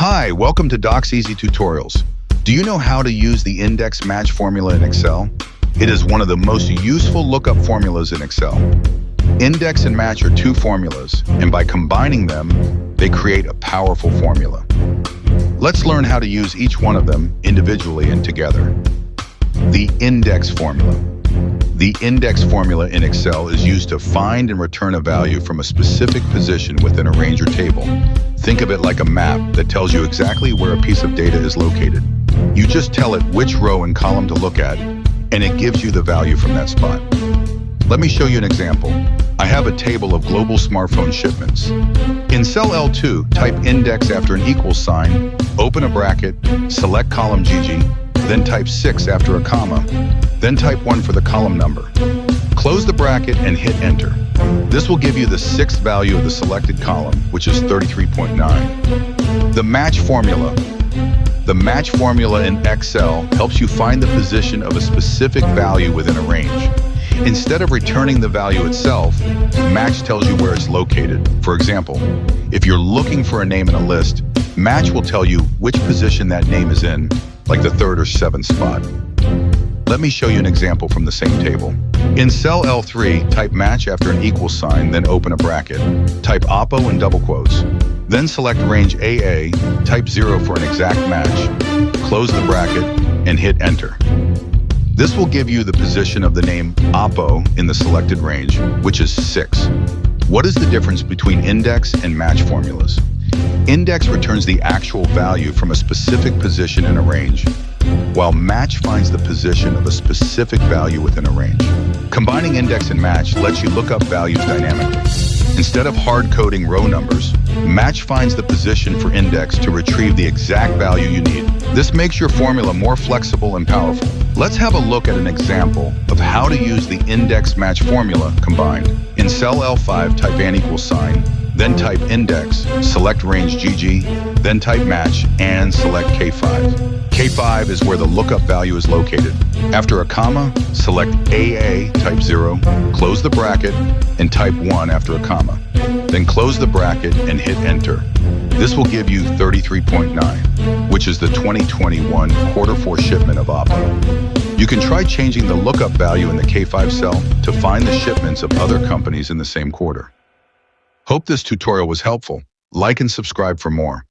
Hi, welcome to Doc's Easy Tutorials. Do you know how to use the index match formula in Excel? It is one of the most useful lookup formulas in Excel. Index and match are two formulas, and by combining them, they create a powerful formula. Let's learn how to use each one of them individually and together. The index formula. The index formula in Excel is used to find and return a value from a specific position within a range or table. Think of it like a map that tells you exactly where a piece of data is located. You just tell it which row and column to look at, and it gives you the value from that spot. Let me show you an example. I have a table of global smartphone shipments. In cell L2, type index after an equals sign, open a bracket, select column GG, then type 6 after a comma, then type 1 for the column number. Close the bracket and hit enter. This will give you the sixth value of the selected column, which is 33.9. The match formula. The match formula in Excel helps you find the position of a specific value within a range. Instead of returning the value itself, match tells you where it's located. For example, if you're looking for a name in a list, match will tell you which position that name is in, like the third or seventh spot. Let me show you an example from the same table. In cell L3, type match after an equals sign, then open a bracket. Type oppo in double quotes. Then select range AA, type 0 for an exact match, close the bracket, and hit enter. This will give you the position of the name oppo in the selected range, which is 6. What is the difference between index and match formulas? Index returns the actual value from a specific position in a range, while match finds the position of a specific value within a range. Combining index and match lets you look up values dynamically. Instead of hard-coding row numbers, match finds the position for index to retrieve the exact value you need. This makes your formula more flexible and powerful. Let's have a look at an example of how to use the index match formula combined. In cell L5, type an equals sign, then type index, select range GG, then type match, and select K5. K5 is where the lookup value is located. After a comma, select AA, type 0, close the bracket, and type 1 after a comma. Then close the bracket and hit enter. This will give you 33.9, which is the 2021 Q4 shipment of oppo. You can try changing the lookup value in the K5 cell to find the shipments of other companies in the same quarter. Hope this tutorial was helpful. Like and subscribe for more.